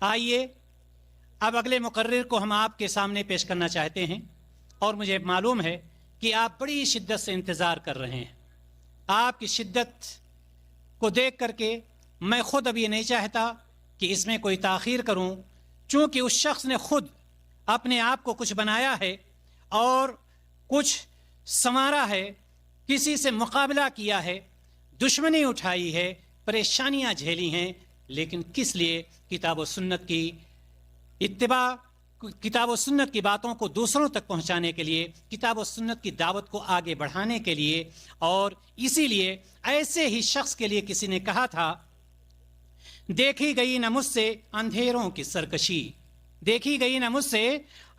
آئیے اب اگلے مقرر کو ہم آپ کے سامنے پیش کرنا چاہتے ہیں، اور مجھے معلوم ہے کہ آپ بڑی شدت سے انتظار کر رہے ہیں۔ آپ کی شدت کو دیکھ کر کے میں خود اب یہ نہیں چاہتا کہ اس میں کوئی تاخیر کروں، چونکہ اس شخص نے خود اپنے آپ کو کچھ بنایا ہے اور کچھ سنوارا ہے، کسی سے مقابلہ کیا ہے، دشمنی اٹھائی ہے، پریشانیاں جھیلی ہیں، لیکن کس لیے؟ کتاب و سنت کی اتباع، کتاب و سنت کی باتوں کو دوسروں تک پہنچانے کے لیے، کتاب و سنت کی دعوت کو آگے بڑھانے کے لیے۔ اور اسی لیے ایسے ہی شخص کے لیے کسی نے کہا تھا، دیکھی گئی نہ مجھ سے اندھیروں کی سرکشی، دیکھی گئی نہ مجھ سے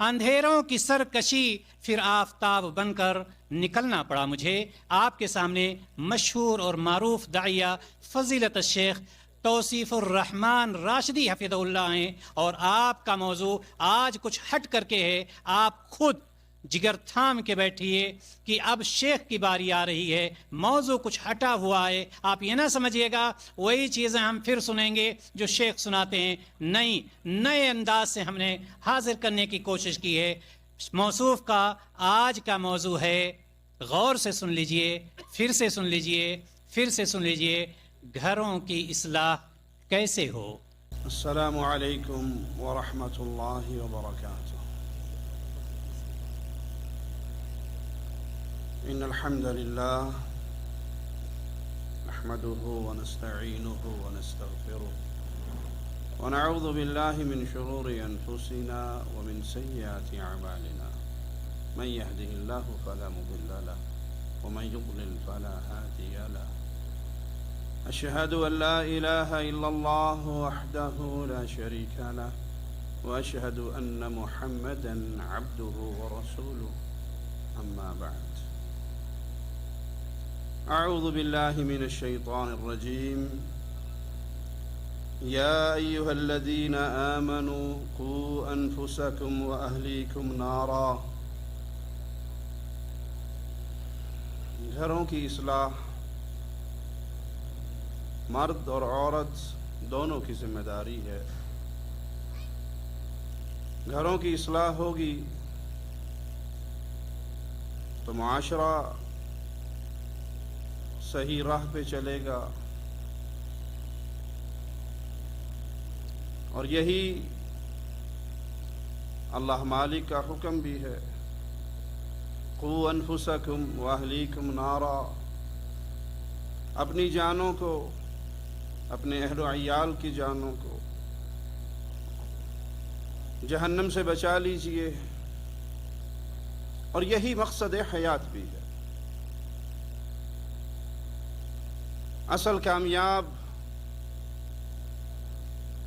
اندھیروں کی سرکشی، پھر آفتاب بن کر نکلنا پڑا مجھے۔ آپ کے سامنے مشہور اور معروف داعیہ فضیلت الشیخ توصیف الرحمن راشدی حفظہ اللہ ہیں، اور آپ کا موضوع آج کچھ ہٹ کر کے ہے۔ آپ خود جگر تھام کے بیٹھیے کہ اب شیخ کی باری آ رہی ہے، موضوع کچھ ہٹا ہوا ہے۔ آپ یہ نہ سمجھیے گا وہی چیزیں ہم پھر سنیں گے جو شیخ سناتے ہیں، نہیں، نئے انداز سے ہم نے حاضر کرنے کی کوشش کی ہے۔ موصوف کا آج کا موضوع ہے، غور سے سن لیجئے، پھر سے سن لیجئے، پھر سے سن لیجئے، گھروں کی اصلاح کیسے ہو۔ السلام علیکم ورحمۃ اللہ وبرکاتہ۔ ان الحمد للہ نحمده ونستعینه ونستغفره ونعوذ باللہ من شرور انفسنا ومن سیئات اعمالنا، من يهده اللہ فلا مضل له ومن يضلل فلا هادی له، اشہد ان لا الہ الا اللہ وحدہ لا شریک له واشہد ان محمدا عبدہ ورسولہ، اما بعد۔ اعوذ باللہ من الشیطان الرجیم، یا ایہا الذین آمنوا قوا انفسکم واہلیکم نارا۔ گھروں کی اصلاح مرد اور عورت دونوں کی ذمہ داری ہے۔ گھروں کی اصلاح ہوگی تو معاشرہ صحیح راہ پہ چلے گا، اور یہی اللہ مالک کا حکم بھی ہے، قوا انفسکم واہلیکم نارا۔ اپنی جانوں کو، اپنے اہل و عیال کی جانوں کو جہنم سے بچا لیجئے، اور یہی مقصد حیات بھی ہے۔ اصل کامیاب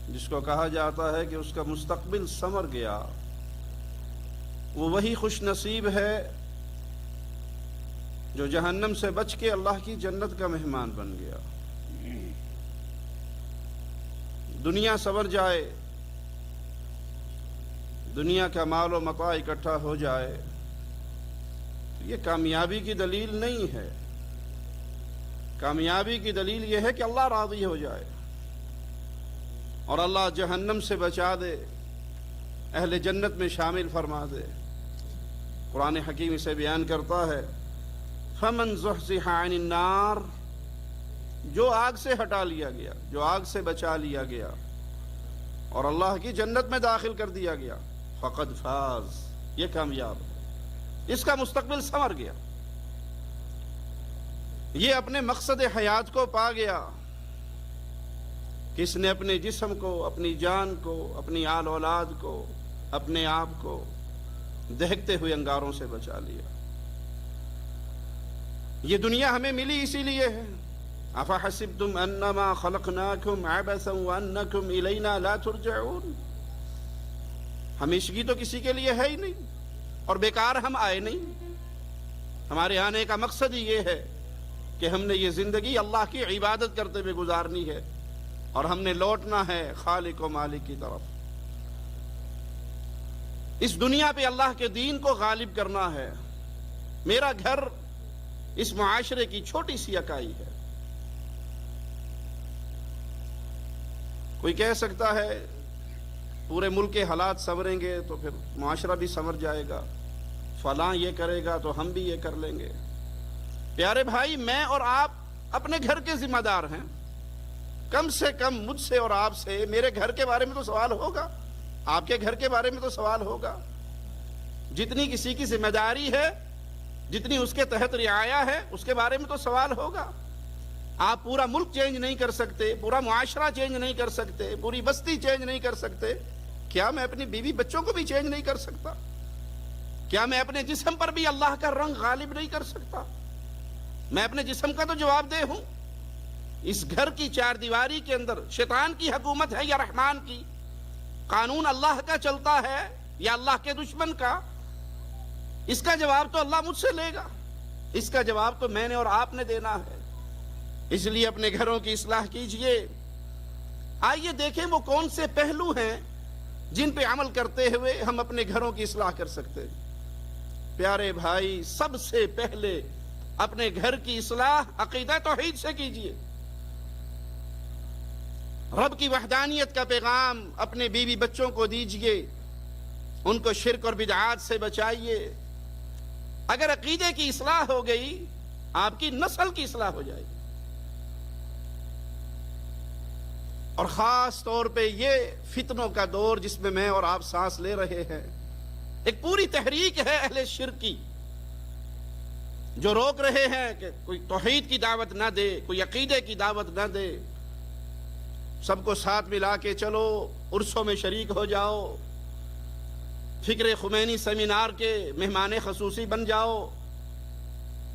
جس کو کہا جاتا ہے کہ اس کا مستقبل ثمر گیا، وہ وہی خوش نصیب ہے جو جہنم سے بچ کے اللہ کی جنت کا مہمان بن گیا۔ دنیا سنور جائے، دنیا کا مال و متاع اکٹھا ہو جائے، یہ کامیابی کی دلیل نہیں ہے۔ کامیابی کی دلیل یہ ہے کہ اللہ راضی ہو جائے اور اللہ جہنم سے بچا دے، اہل جنت میں شامل فرما دے۔ قرآن حکیم اسے بیان کرتا ہے، فَمَنْ زُحْزِحَ عَنِ النَّارِ، جو آگ سے ہٹا لیا گیا، جو آگ سے بچا لیا گیا اور اللہ کی جنت میں داخل کر دیا گیا، فَقَدْ فَاز، یہ کامیاب ہے، اس کا مستقبل ثمر گیا، یہ اپنے مقصد حیات کو پا گیا۔ کس نے اپنے جسم کو، اپنی جان کو، اپنی آل اولاد کو، اپنے آپ کو دہکتے ہوئے انگاروں سے بچا لیا۔ یہ دنیا ہمیں ملی اسی لیے ہے، افحسبتم انما خلقناکم عبثا وانکم الینا لا ترجعون۔ ہمیشگی تو کسی کے لیے ہے ہی نہیں، اور بیکار ہم آئے نہیں۔ ہمارے آنے کا مقصد ہی یہ ہے کہ ہم نے یہ زندگی اللہ کی عبادت کرتے ہوئے گزارنی ہے، اور ہم نے لوٹنا ہے خالق و مالک کی طرف۔ اس دنیا پہ اللہ کے دین کو غالب کرنا ہے۔ میرا گھر اس معاشرے کی چھوٹی سی اکائی ہے۔ کوئی کہہ سکتا ہے پورے ملک کے حالات سنوریں گے تو پھر معاشرہ بھی سنور جائے گا، فلاں یہ کرے گا تو ہم بھی یہ کر لیں گے۔ پیارے بھائی، میں اور آپ اپنے گھر کے ذمہ دار ہیں، کم سے کم مجھ سے اور آپ سے میرے گھر کے بارے میں تو سوال ہوگا، آپ کے گھر کے بارے میں تو سوال ہوگا۔ جتنی کسی کی ذمہ داری ہے، جتنی اس کے تحت رعایا ہے، اس کے بارے میں تو سوال ہوگا۔ آپ پورا ملک چینج نہیں کر سکتے، پورا معاشرہ چینج نہیں کر سکتے، پوری بستی چینج نہیں کر سکتے، کیا میں اپنی بیوی بچوں کو بھی چینج نہیں کر سکتا؟ کیا میں اپنے جسم پر بھی اللہ کا رنگ غالب نہیں کر سکتا؟ میں اپنے جسم کا تو جواب دہ ہوں۔ اس گھر کی چار دیواری کے اندر شیطان کی حکومت ہے یا رحمان کی؟ قانون اللہ کا چلتا ہے یا اللہ کے دشمن کا؟ اس کا جواب تو اللہ مجھ سے لے گا، اس کا جواب تو میں نے اور آپ نے دینا ہے۔ اس لیے اپنے گھروں کی اصلاح کیجئے۔ آئیے دیکھیں وہ کون سے پہلو ہیں جن پہ عمل کرتے ہوئے ہم اپنے گھروں کی اصلاح کر سکتے ہیں۔ پیارے بھائی، سب سے پہلے اپنے گھر کی اصلاح عقیدہ توحید سے کیجئے۔ رب کی وحدانیت کا پیغام اپنے بیوی بچوں کو دیجئے، ان کو شرک اور بدعات سے بچائیے۔ اگر عقیدے کی اصلاح ہو گئی، آپ کی نسل کی اصلاح ہو جائے گی۔ اور خاص طور پہ یہ فتنوں کا دور جس میں میں اور آپ سانس لے رہے ہیں، ایک پوری تحریک ہے اہل شرک کی، جو روک رہے ہیں کہ کوئی توحید کی دعوت نہ دے، کوئی عقیدے کی دعوت نہ دے، سب کو ساتھ ملا کے چلو، عرسوں میں شریک ہو جاؤ، فکر خمینی سیمینار کے مہمان خصوصی بن جاؤ،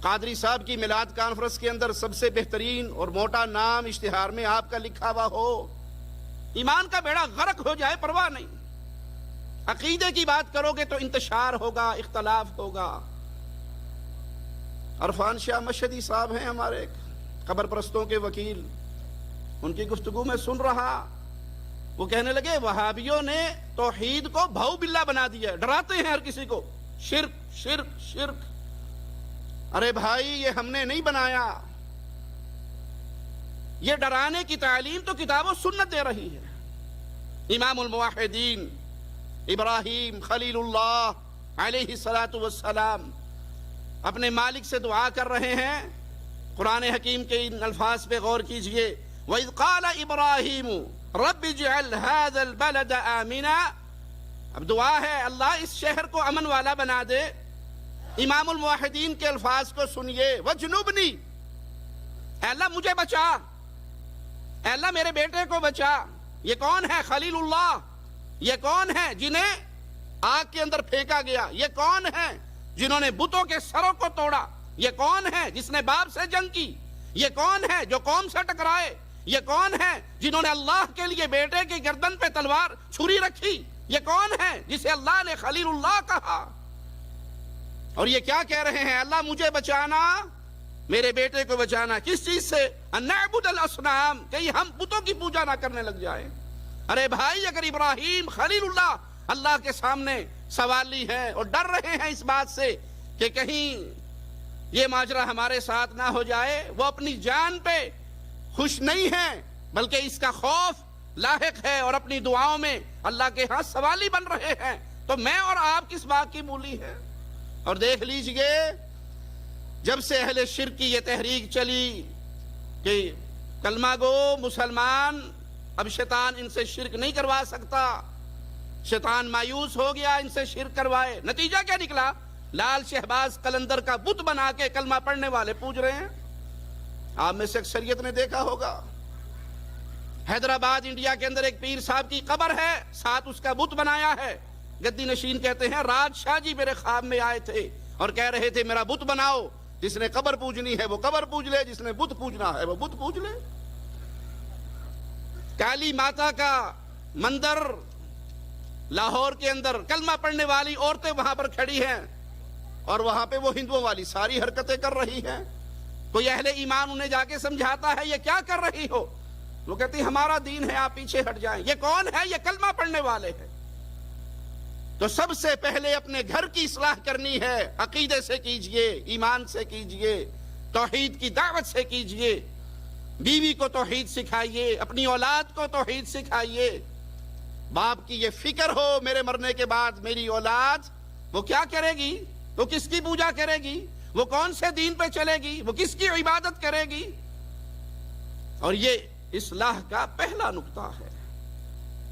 قادری صاحب کی میلاد کانفرنس کے اندر سب سے بہترین اور موٹا نام اشتہار میں آپ کا لکھا ہوا ہو، ایمان کا بیڑا غرق ہو جائے، پرواہ نہیں۔ عقیدے کی بات کرو گے تو انتشار ہوگا، اختلاف ہوگا۔ عرفان شاہ مشہدی صاحب ہیں ہمارے قبر پرستوں کے وکیل، ان کی گفتگو میں سن رہا، وہ کہنے لگے وہابیوں نے توحید کو بھاؤ بلا بنا دیا، ڈراتے ہیں ہر کسی کو، شرک شرک شرک۔ ارے بھائی، یہ ہم نے نہیں بنایا، یہ ڈرانے کی تعلیم تو کتاب و سنت دے رہی ہے۔ امام الموحدین ابراہیم خلیل اللہ علیہ السلام اپنے مالک سے دعا کر رہے ہیں۔ قرآن حکیم کے ان الفاظ پہ غور کیجئے، وَإِذْ قَالَ إِبْرَاهِيمُ رَبِّ اجْعَلْ هَذَا الْبَلَدَ آمِنًا، اب دعا ہے اللہ اس شہر کو امن والا بنا دے۔ امام الموحدین کے الفاظ کو سنیے، وَجْنُبْنِي، اے اللہ مجھے بچا، اے اللہ میرے بیٹے کو بچا۔ یہ کون ہے؟ خلیل اللہ۔ یہ کون ہے جنہیں آگ کے اندر پھینکا گیا؟ یہ کون ہے جنہوں نے بتوں کے سروں کو توڑا؟ یہ کون ہے جس نے باپ سے جنگ کی؟ یہ کون ہے جو قوم سے ٹکرائے؟ یہ کون ہے جنہوں نے اللہ کے لیے بیٹے کی گردن پہ تلوار چھری رکھی؟ یہ کون ہے جسے اللہ نے خلیل اللہ کہا؟ اور یہ کیا کہہ رہے ہیں؟ اللہ مجھے بچانا، میرے بیٹے کو بچانا۔ کس چیز سے؟ ان نعبد الاصنام، کہ ہم بتوں کی پوجا نہ کرنے لگ جائیں۔ ارے بھائی، اگر ابراہیم خلیل اللہ کے سامنے سوالی ہے اور ڈر رہے ہیں اس بات سے کہ کہیں یہ ماجرا ہمارے ساتھ نہ ہو جائے، وہ اپنی جان پہ خوش نہیں ہیں بلکہ اس کا خوف لاحق ہے، اور اپنی دعاؤں میں اللہ کے ہاں سوالی بن رہے ہیں، تو میں اور آپ کس بات کی مولی ہے؟ اور دیکھ لیجئے، جب سے اہل شرک کی یہ تحریک چلی کہ کلمہ گو مسلمان، اب شیطان ان سے شرک نہیں کروا سکتا، شیطان مایوس ہو گیا ان سے شرک کروائے، نتیجہ کیا نکلا؟ لال شہباز قلندر کا بت بنا کے کلمہ پڑھنے والے پوج رہے ہیں۔ آپ میں سے اکثریت نے دیکھا ہوگا، حیدرآباد انڈیا کے اندر ایک پیر صاحب کی قبر ہے، ساتھ اس کا بت بنایا ہے۔ گدی نشین کہتے ہیں راج شاہ جی میرے خواب میں آئے تھے اور کہہ رہے تھے میرا بت بناؤ، جس نے قبر پوجنی ہے وہ قبر پوج لے، جس نے بت پوجنا ہے وہ بت پوج لے۔ کالی ماتا کا مندر لاہور کے اندر، کلمہ پڑھنے والی عورتیں وہاں پر کھڑی ہیں اور وہاں پہ وہ ہندوؤں والی ساری حرکتیں کر رہی ہیں۔ کوئی اہل ایمان انہیں جا کے سمجھاتا ہے یہ کیا کر رہی ہو؟ وہ کہتی ہیں ہمارا دین ہے، آپ پیچھے ہٹ جائیں۔ یہ کون ہے؟ یہ کلمہ پڑھنے والے ہیں۔ تو سب سے پہلے اپنے گھر کی اصلاح کرنی ہے، عقیدے سے کیجئے، ایمان سے کیجئے، توحید کی دعوت سے کیجئے، بیوی کو توحید سکھائیے، اپنی اولاد کو توحید سکھائیے۔ باپ کی یہ فکر ہو میرے مرنے کے بعد میری اولاد وہ کیا کرے گی، وہ کس کی پوجا کرے گی، وہ کون سے دین پہ چلے گی، وہ کس کی عبادت کرے گی. اور یہ اصلاح کا پہلا نقطہ ہے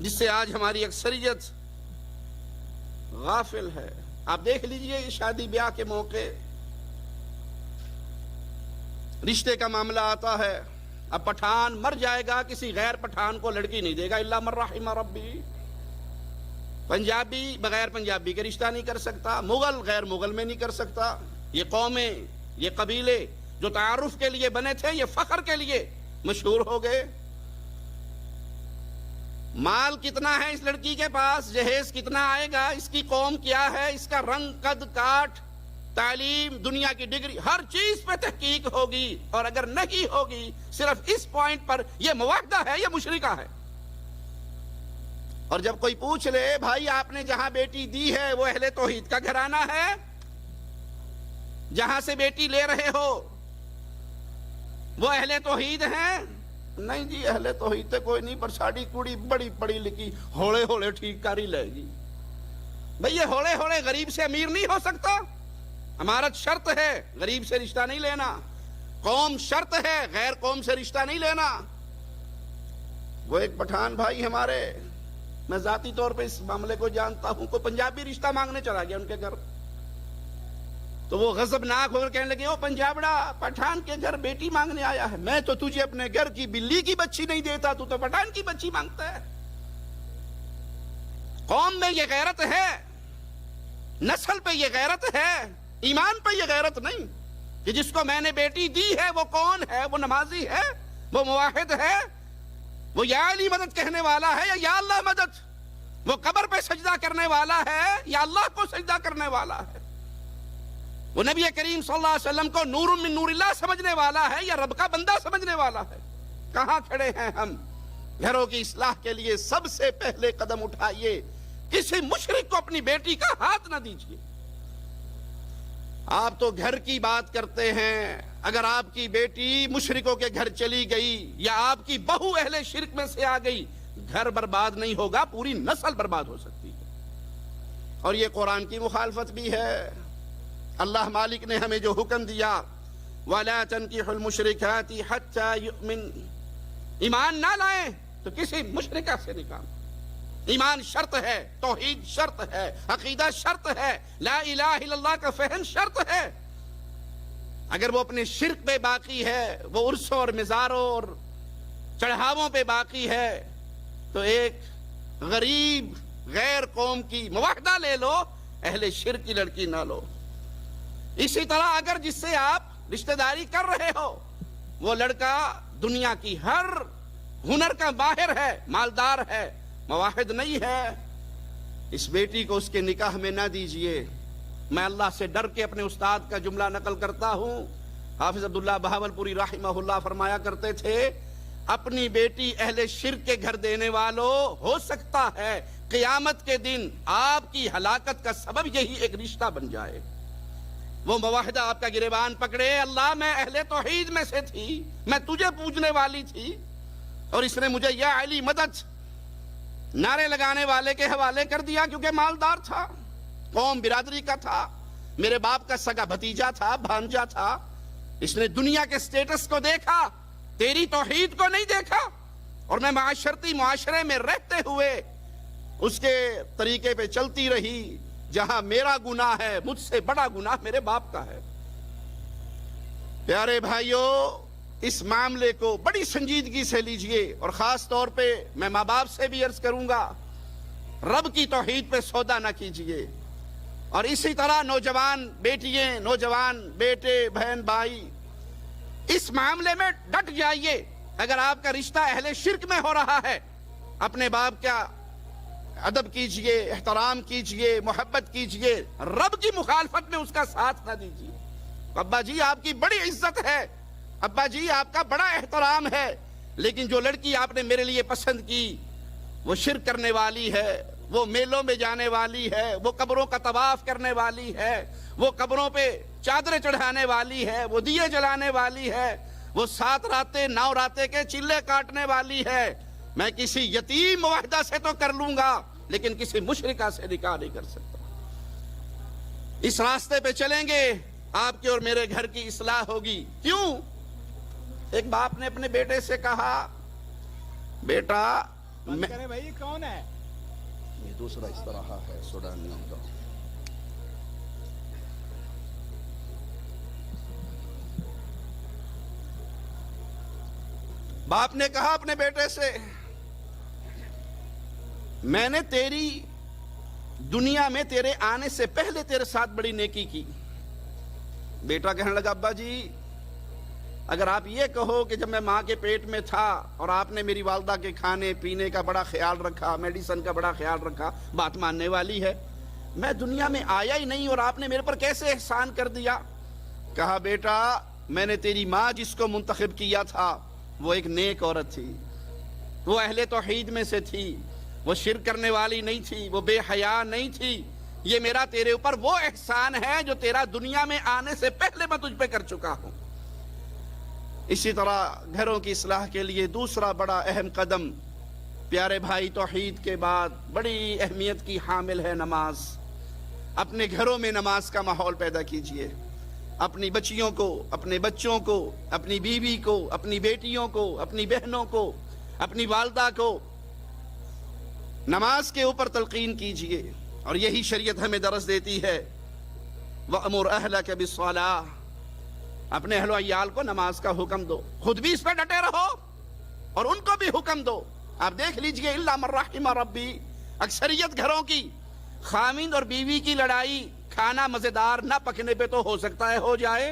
جس سے آج ہماری اکثریت غافل ہے. آپ دیکھ لیجئے شادی بیاہ کے موقع رشتے کا معاملہ آتا ہے، اب پٹھان مر جائے گا کسی غیر پٹھان کو لڑکی نہیں دے گا الا من رحم ربی. پنجابی بغیر پنجابی کے رشتہ نہیں کر سکتا، مغل غیر مغل میں نہیں کر سکتا. یہ قومیں، یہ قبیلے جو تعارف کے لیے بنے تھے یہ فخر کے لیے مشہور ہو گئے. مال کتنا ہے اس لڑکی کے پاس، جہیز کتنا آئے گا، اس کی قوم کیا ہے، اس کا رنگ قد کاٹ، تعلیم، دنیا کی ڈگری، ہر چیز پہ تحقیق ہوگی. اور اگر نہیں ہوگی صرف اس پوائنٹ پر یہ موحدہ ہے یہ مشرکہ ہے. اور جب کوئی پوچھ لے بھائی آپ نے جہاں بیٹی دی ہے وہ اہل توحید کا گھرانہ ہے، جہاں سے بیٹی لے رہے ہو وہ اہل توحید ہیں؟ نہیں جی اہل توحید تے کوئی نہیں، پر ساڑی کڑی بڑی پڑھی لکھی ہولے ہولے ٹھیک کاری لے گی. بھئی یہ ہولے ہولے غریب سے امیر نہیں ہو سکتا. امارت شرط ہے، غریب سے رشتہ نہیں لینا. قوم شرط ہے، غیر قوم سے رشتہ نہیں لینا. وہ ایک پٹھان بھائی ہمارے، میں ذاتی طور پہ اس معاملے کو جانتا ہوں، کوئی پنجابی رشتہ مانگنے چلا گیا ان کے گھر، تو وہ غضبناک ہو کر کہنے لگے او پنجابڑا پٹھان کے گھر بیٹی مانگنے آیا ہے، میں تو تجھے اپنے گھر کی بلی کی بچی نہیں دیتا، تو پٹھان کی بچی مانگتا ہے. قوم میں یہ غیرت ہے، نسل پہ یہ غیرت ہے، ایمان پہ یہ غیرت نہیں کہ جس کو میں نے بیٹی دی ہے وہ کون ہے، وہ نمازی ہے، وہ موحد ہے، وہ یا علی مدد کہنے والا ہے یا اللہ مدد، وہ قبر پہ سجدہ کرنے والا ہے یا اللہ کو سجدہ کرنے والا ہے، وہ نبی کریم صلی اللہ علیہ وسلم کو نور من نور اللہ سمجھنے والا ہے یا رب کا بندہ سمجھنے والا ہے. کہاں کھڑے ہیں ہم؟ گھروں کی اصلاح کے لیے سب سے پہلے قدم اٹھائیے، کسی مشرک کو اپنی بیٹی کا ہاتھ نہ دیجیے. آپ تو گھر کی بات کرتے ہیں، اگر آپ کی بیٹی مشرکوں کے گھر چلی گئی یا آپ کی بہو اہل شرک میں سے آ گئی، گھر برباد نہیں ہوگا، پوری نسل برباد ہو سکتی ہے. اور یہ قرآن کی مخالفت بھی ہے. اللہ مالک نے ہمیں جو حکم دیا وَلَا تَنْكِحُوا الْمُشْرِكَاتِ حَتَّى يُؤْمِنْ، ایمان نہ لائیں تو کسی مشرکہ سے نکاح. ایمان شرط ہے، توحید شرط ہے، عقیدہ شرط ہے، لا الہ الا اللہ کا فہم شرط ہے. اگر وہ اپنے شرک پہ باقی ہے، وہ عرسوں اور مزاروں اور چڑھاووں پہ باقی ہے، تو ایک غریب غیر قوم کی موحدہ لے لو، اہل شرک کی لڑکی نہ لو. اسی طرح اگر جس سے آپ رشتہ داری کر رہے ہو وہ لڑکا دنیا کی ہر ہنر کا ماہر ہے، مالدار ہے، موحد نہیں ہے، اس بیٹی کو اس کے نکاح میں نہ دیجئے. میں اللہ سے ڈر کے اپنے استاد کا جملہ نقل کرتا ہوں. حافظ عبداللہ بہاولپوری رحمہ اللہ فرمایا کرتے تھے اپنی بیٹی اہل شرک کے گھر دینے والوں، ہو سکتا ہے قیامت کے دن آپ کی ہلاکت کا سبب یہی ایک رشتہ بن جائے. وہ موحدہ آپ کا گریبان پکڑے، اللہ میں اہل توحید میں سے تھی، میں تجھے پوجنے والی تھی اور اس نے مجھے یا علی مدد نعرے لگانے والے کے حوالے کر دیا کیونکہ مالدار تھا، قوم برادری کا تھا، میرے باپ کا سگا بھتیجا تھا، بھانجا تھا. اس نے دنیا کے سٹیٹس کو دیکھا، تیری توحید کو نہیں دیکھا، اور میں معاشرتی معاشرے میں رہتے ہوئے اس کے طریقے پہ چلتی رہی. جہاں میرا گناہ ہے، مجھ سے بڑا گناہ میرے باپ کا ہے. پیارے بھائیوں، اس معاملے کو بڑی سنجیدگی سے لیجئے، اور خاص طور پہ میں ماں باپ سے بھی عرض کروں گا رب کی توحید پہ سودا نہ کیجئے. اور اسی طرح نوجوان بیٹیاں، نوجوان بیٹے، بہن بھائی، اس معاملے میں ڈٹ جائیے. اگر آپ کا رشتہ اہل شرک میں ہو رہا ہے، اپنے باپ کا ادب کیجئے، احترام کیجئے، محبت کیجئے، رب کی مخالفت میں اس کا ساتھ نہ دیجئے. ابا جی آپ کی بڑی عزت ہے، ابا جی آپ کا بڑا احترام ہے، لیکن جو لڑکی آپ نے میرے لیے پسند کی وہ شرک کرنے والی ہے، وہ میلوں میں جانے والی ہے، وہ قبروں کا طواف کرنے والی ہے، وہ قبروں پہ چادریں چڑھانے والی ہے، وہ دیے جلانے والی ہے، وہ 7 راتیں 9 راتیں کے چلے کاٹنے والی ہے. میں کسی یتیم معاہدہ سے تو کر لوں گا لیکن کسی مشرکہ سے نکاح نہیں کر سکتا. اس راستے پہ چلیں گے آپ کے اور میرے گھر کی اصلاح ہوگی. کیوں؟ ایک باپ نے اپنے بیٹے سے کہا بیٹا بھائی کون ہے یہ دوسرا اس طرح ہے سوڈانیوں کا. باپ نے کہا اپنے بیٹے سے میں نے تیری دنیا میں تیرے آنے سے پہلے تیرے ساتھ بڑی نیکی کی. بیٹا کہنے لگا ابا جی اگر آپ یہ کہو کہ جب میں ماں کے پیٹ میں تھا اور آپ نے میری والدہ کے کھانے پینے کا بڑا خیال رکھا, میڈیسن کا بڑا خیال رکھا, بات ماننے والی ہے. میں دنیا میں آیا ہی نہیں اور آپ نے میرے پر کیسے احسان کر دیا. کہا بیٹا میں نے تیری ماں جس کو منتخب کیا تھا وہ ایک نیک عورت تھی, وہ اہل توحید میں سے تھی, وہ شرک کرنے والی نہیں تھی, وہ بے حیا نہیں تھی. یہ میرا تیرے اوپر وہ احسان ہے جو تیرا دنیا میں آنے سے پہلے میں تجھ پہ کر چکا ہوں. اسی طرح گھروں کی اصلاح کے لیے دوسرا بڑا اہم قدم پیارے بھائی توحید کے بعد بڑی اہمیت کی حامل ہے نماز. اپنے گھروں میں نماز کا ماحول پیدا کیجئے. اپنی بچیوں کو, اپنے بچوں کو, اپنی بیوی کو, اپنی بیٹیوں کو, اپنی بہنوں کو, اپنی والدہ کو نماز کے اوپر تلقین کیجئے. اور یہی شریعت ہمیں درس دیتی ہے وَأْمُرْ أَهْلَكَ بِالصَّلَاةِ. اپنے اہل و عیال کو نماز کا حکم دو, خود بھی اس پہ ڈٹے رہو اور ان کو بھی حکم دو. آپ دیکھ لیجئے اِلَّا مَن رَحِمَ رَبِّي, اکثریت گھروں کی خاوند اور بیوی کی لڑائی کھانا مزیدار نہ پکنے پہ تو ہو سکتا ہے ہو جائے,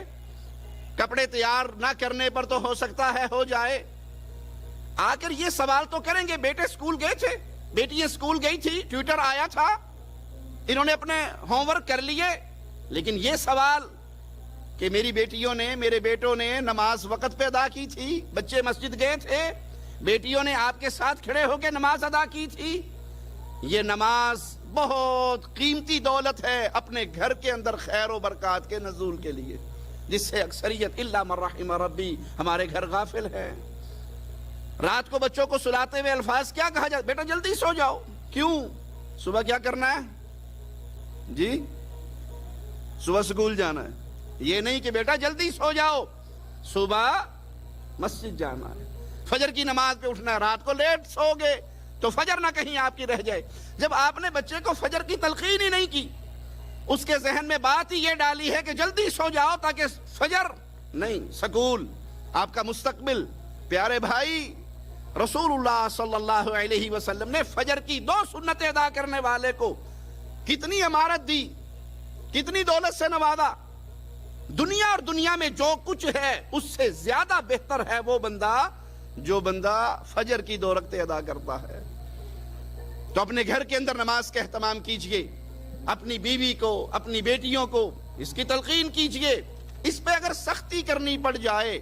کپڑے تیار نہ کرنے پر تو ہو سکتا ہے ہو جائے. آ کر یہ سوال تو کریں گے بیٹے سکول گئے تھے, بیٹیاں سکول گئی تھی, ٹیوٹر آیا تھا, انہوں نے اپنے ہوم ورک کر لیے. لیکن یہ سوال کہ میری بیٹیوں نے, میرے بیٹوں نے نماز وقت پہ ادا کی تھی, بچے مسجد گئے تھے, بیٹیوں نے آپ کے ساتھ کھڑے ہو کے نماز ادا کی تھی. یہ نماز بہت قیمتی دولت ہے اپنے گھر کے اندر خیر و برکات کے نزول کے لیے, جس سے اکثریت الا من رحم ربی ہمارے گھر غافل ہے. رات کو بچوں کو سلاتے ہوئے الفاظ کیا کہا جاتا, بیٹا جلدی سو جاؤ. کیوں؟ صبح کیا کرنا ہے جی؟ صبح سکول جانا ہے. یہ نہیں کہ بیٹا جلدی سو جاؤ, صبح مسجد جانا ہے, فجر کی نماز پہ اٹھنا ہے. رات کو لیٹ سو گے تو فجر نہ کہیں آپ کی رہ جائے. جب آپ نے بچے کو فجر کی تلقین ہی نہیں کی, اس کے ذہن میں بات ہی یہ ڈالی ہے کہ جلدی سو جاؤ تاکہ فجر نہیں, سکول آپ کا مستقبل. پیارے بھائی رسول اللہ صلی اللہ علیہ وسلم نے فجر کی 2 سنتیں ادا کرنے والے کو کتنی امارت دی, کتنی دولت سے نوازا. دنیا اور دنیا میں جو کچھ ہے اس سے زیادہ بہتر ہے وہ بندہ جو بندہ فجر کی 2 رکعتیں ادا کرتا ہے. تو اپنے گھر کے اندر نماز کا اہتمام کیجئے, اپنی بیوی کو, اپنی بیٹیوں کو اس کی تلقین کیجئے. اس پہ اگر سختی کرنی پڑ جائے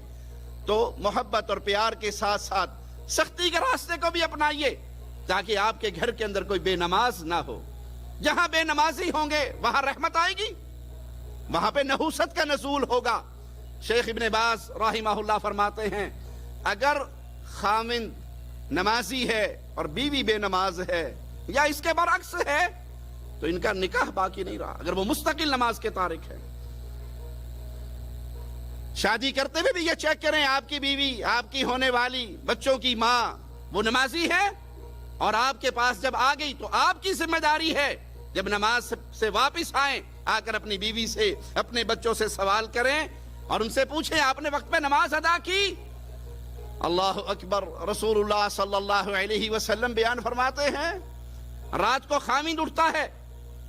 تو محبت اور پیار کے ساتھ ساتھ سختی کے راستے کو بھی اپنائیے تاکہ آپ کے گھر کے اندر کوئی بے نماز نہ ہو. جہاں بے نمازی ہوں گے وہاں رحمت آئے گی, وہاں پہ نحوست کا نزول ہوگا. شیخ ابن باز رحمہ اللہ فرماتے ہیں اگر خاوند نمازی ہے اور بیوی بے نماز ہے یا اس کے برعکس ہے تو ان کا نکاح باقی نہیں رہا, اگر وہ مستقل نماز کے تارک ہے. شادی کرتے ہوئے بھی یہ چیک کریں آپ کی بیوی, آپ کی ہونے والی بچوں کی ماں وہ نمازی ہے, اور آپ کے پاس جب آ گئی تو آپ کی ذمہ داری ہے جب نماز سے واپس آئیں آ کر اپنی بیوی سے, اپنے بچوں سے سوال کریں اور ان سے پوچھیں آپ نے وقت پہ نماز ادا کی؟ اللہ اکبر. رسول اللہ صلی اللہ علیہ وسلم بیان فرماتے ہیں رات کو خاوند اٹھتا ہے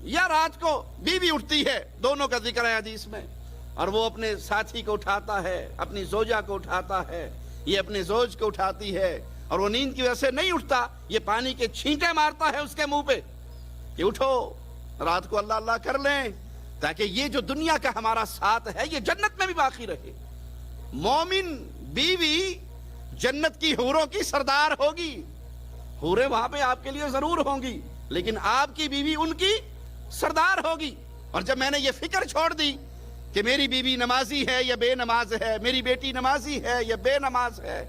یا رات کو بیوی اٹھتی ہے, دونوں کا ذکر ہے حدیث میں, اور وہ اپنے ساتھی کو اٹھاتا ہے, اپنی زوجہ کو اٹھاتا ہے, یہ اپنے زوج کو اٹھاتی ہے, اور وہ نیند کی وجہ سے نہیں اٹھتا, یہ پانی کے چھینٹے مارتا ہے اس کے منہ پہ کہ اٹھو رات کو اللہ اللہ کر لیں تاکہ یہ جو دنیا کا ہمارا ساتھ ہے یہ جنت میں بھی باقی رہے. مومن بیوی جنت کی حوروں کی سردار ہوگی, حوریں وہاں پہ آپ کے لیے ضرور ہوں گی لیکن آپ کی بیوی ان کی سردار ہوگی. اور جب میں نے یہ فکر چھوڑ دی کہ میری بیوی نمازی ہے یا بے نماز ہے, میری بیٹی نمازی ہے یا بے نماز ہے,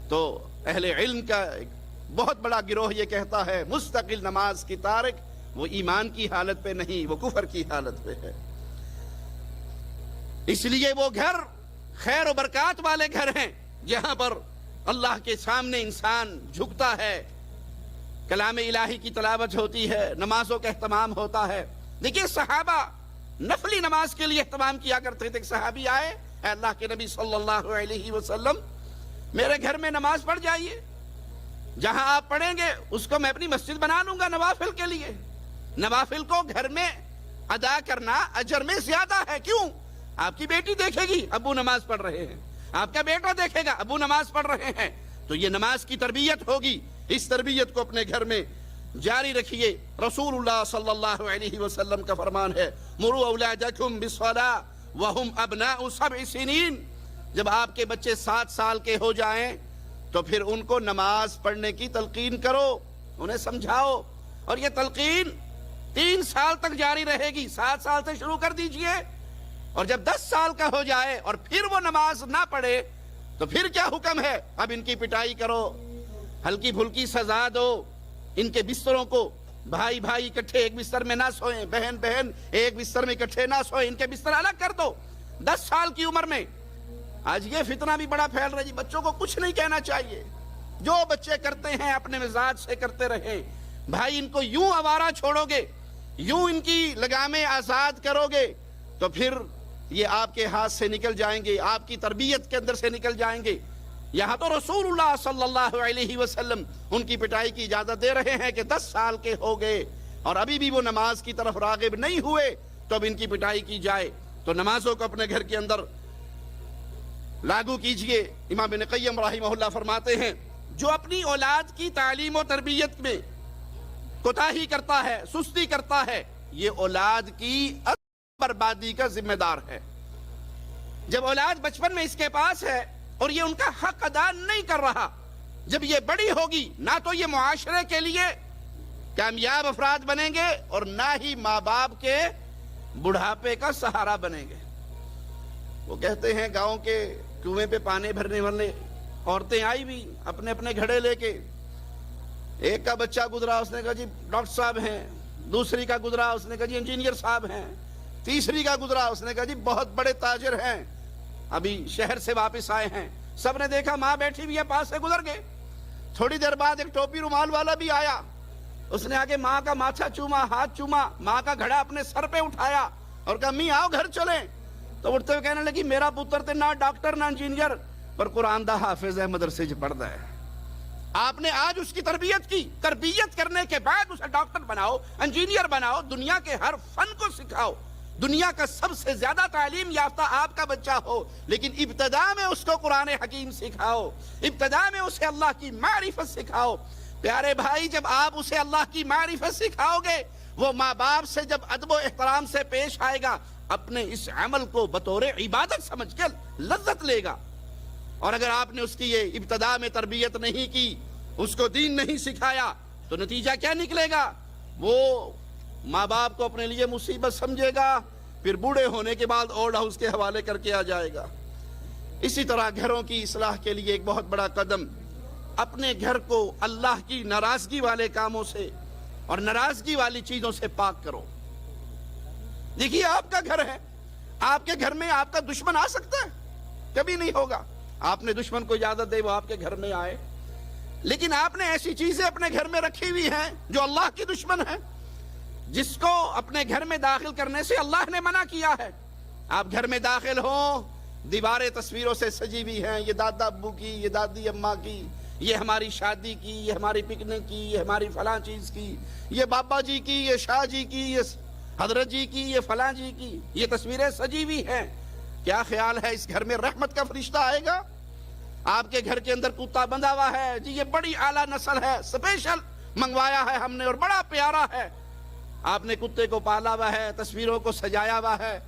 تو اہل علم کا ایک بہت بڑا گروہ یہ کہتا ہے مستقل نماز کی تارک وہ ایمان کی حالت پہ نہیں، وہ کفر کی حالت پہ ہے۔ اس لیے وہ گھر خیر و برکات والے گھر ہیں جہاں پر اللہ کے سامنے انسان جھکتا ہے، کلام الہی کی تلاوت ہوتی ہے، نمازوں کا اہتمام ہوتا ہے۔ دیکھیے صحابہ نفلی نماز کے لیے اہتمام کیا کرتے تھے۔ ایک صحابی آئے، اے اللہ کے نبی صلی اللہ علیہ وسلم میرے گھر میں نماز پڑھ جائیے، جہاں آپ پڑھیں گے اس کو میں اپنی مسجد بنا لوں گا نوافل کے لیے۔ نوافل کو گھر میں ادا کرنا اجر میں زیادہ ہے۔ کیوں؟ آپ کی بیٹی دیکھے گی ابو نماز پڑھ رہے ہیں، آپ کا بیٹا دیکھے گا ابو نماز پڑھ رہے ہیں، تو یہ نماز کی تربیت ہوگی۔ اس تربیت کو اپنے گھر میں جاری رکھیے۔ رسول اللہ صلی اللہ علیہ وسلم کا فرمان ہے مروا اولادکم بالصلاۃ وہم ابناء 7 سنین۔ جب آپ کے بچے 7 سال کے ہو جائیں تو پھر ان کو نماز پڑھنے کی تلقین کرو، انہیں سمجھاؤ، اور یہ تلقین 3 سال تک جاری رہے گی۔ 7 سال سے شروع کر دیجئے، اور جب 10 سال کا ہو جائے اور پھر وہ نماز نہ پڑھے تو پھر کیا حکم ہے؟ اب ان کی پٹائی کرو، ہلکی پھلکی سزا دو، ان کے بستروں کو بھائی بھائی اکٹھے ایک بستر میں نہ سوئیں، بہن بہن ایک بستر میں اکٹھے نہ سوئیں، ان کے بستر الگ کر دو 10 سال کی عمر میں۔ آج یہ فتنہ بھی بڑا پھیل رہا ہے جی، بچوں کو کچھ نہیں کہنا چاہیے، جو بچے کرتے ہیں اپنے مزاج سے کرتے رہیں۔ بھائی ان کو یوں آوارہ چھوڑو گے، یوں ان کی لگامیں آزاد کرو گے تو پھر یہ آپ کے ہاتھ سے نکل جائیں گے، آپ کی تربیت کے اندر سے نکل جائیں گے۔ یہاں تو رسول اللہ صلی اللہ علیہ وسلم ان کی پٹائی کی اجازت دے رہے ہیں کہ 10 سال کے ہو گئے اور ابھی بھی وہ نماز کی طرف راغب نہیں ہوئے تو اب ان کی پٹائی کی جائے۔ تو نمازوں کو اپنے گھر کے اندر لاگو کیجئے۔ امام ابن قیم رحمہ اللہ فرماتے ہیں جو اپنی اولاد کی تعلیم و تربیت میں کوتاہی کرتا ہے، سستی کرتا ہے، یہ اولاد کی بربادی کا ذمہ دار ہے۔ جب اولاد بچپن میں اس کے پاس ہے اور یہ ان کا حق ادا نہیں کر رہا، جب یہ بڑی ہوگی نہ تو یہ معاشرے کے لیے کامیاب افراد بنیں گے اور نہ ہی ماں باپ کے بڑھاپے کا سہارا بنیں گے۔ وہ کہتے ہیں گاؤں کے کنویں پہ پانی بھرنے والے عورتیں آئی بھی اپنے اپنے گھڑے لے کے، ایک کا بچہ گزرا، اس نے کہا جی ڈاکٹر صاحب ہیں، دوسری کا گزرا، اس نے کہا جی انجینئر صاحب ہیں، تیسری کا گزرا، اس نے کہا جی بہت بڑے تاجر ہیں، ابھی شہر سے واپس آئے ہیں۔ سب نے دیکھا ماں بیٹھی بھی ہے، پاس سے گزر گئے۔ تھوڑی دیر بعد ایک ٹوپی رومال والا بھی آیا، اس نے آگے ماں کا ماتھا چوما، ہاتھ چوما، ماں کا گھڑا اپنے سر پہ اٹھایا اور کہا می آؤ گھر چلیں۔ تو اٹھتے ہوئے کہنے لگی میرا پتر تے نہ ڈاکٹر نہ انجینئر پر قرآن دا حافظ ہے، مدرسے چ پڑھدا ہے۔ آپ نے آج اس کی تربیت کی، تربیت کرنے کے بعد اسے ڈاکٹر بناؤ، انجینئر بناؤ، دنیا کے ہر فن کو سکھاؤ، دنیا کا سب سے زیادہ تعلیم یافتہ آپ کا بچہ ہو، لیکن ابتدا میں اس کو قرآن حکیم سکھاؤ، ابتدا میں اسے اللہ کی معرفت سکھاؤ۔ پیارے بھائی جب آپ اسے اللہ کی معرفت سکھاؤ گے، وہ ماں باپ سے جب ادب و احترام سے پیش آئے گا، اپنے اس عمل کو بطور عبادت سمجھ کر لذت لے گا۔ اور اگر آپ نے اس کی یہ ابتدا میں تربیت نہیں کی، اس کو دین نہیں سکھایا، تو نتیجہ کیا نکلے گا؟ وہ ماں باپ کو اپنے لیے مصیبت سمجھے گا، پھر بوڑھے ہونے کے بعد اولڈ ہاؤس کے حوالے کر کے آ جائے گا۔ اسی طرح گھروں کی اصلاح کے لیے ایک بہت بڑا قدم، اپنے گھر کو اللہ کی ناراضگی والے کاموں سے اور ناراضگی والی چیزوں سے پاک کرو۔ دیکھیے آپ کا گھر ہے، آپ کے گھر میں آپ کا دشمن آ سکتا ہے؟ کبھی نہیں ہوگا۔ آپ نے دشمن کو اجازت دے وہ آپ کے گھر میں آئے، لیکن آپ نے ایسی چیزیں اپنے گھر میں رکھی ہوئی ہیں جو اللہ کی دشمن ہیں، جس کو اپنے گھر میں داخل کرنے سے اللہ نے منع کیا ہے۔ آپ گھر میں داخل ہوں، دیواریں تصویروں سے سجی ہوئی ہیں، یہ دادا ابو کی، یہ دادی اماں کی، یہ ہماری شادی کی، یہ ہماری پکنک کی، یہ ہماری فلاں چیز کی، یہ بابا جی کی، یہ شاہ جی کی، یہ حضرت جی کی، یہ فلاں جی کی، یہ تصویریں سجی ہوئی ہیں۔ کیا خیال ہے اس گھر میں رحمت کا فرشتہ آئے گا؟ آپ کے گھر کے اندر کتا بندھا ہوا ہے، جی یہ بڑی اعلیٰ نسل ہے، اسپیشل منگوایا ہے ہم نے اور بڑا پیارا ہے۔ آپ نے کتے کو پالا ہوا ہے، تصویروں کو سجایا ہوا ہے۔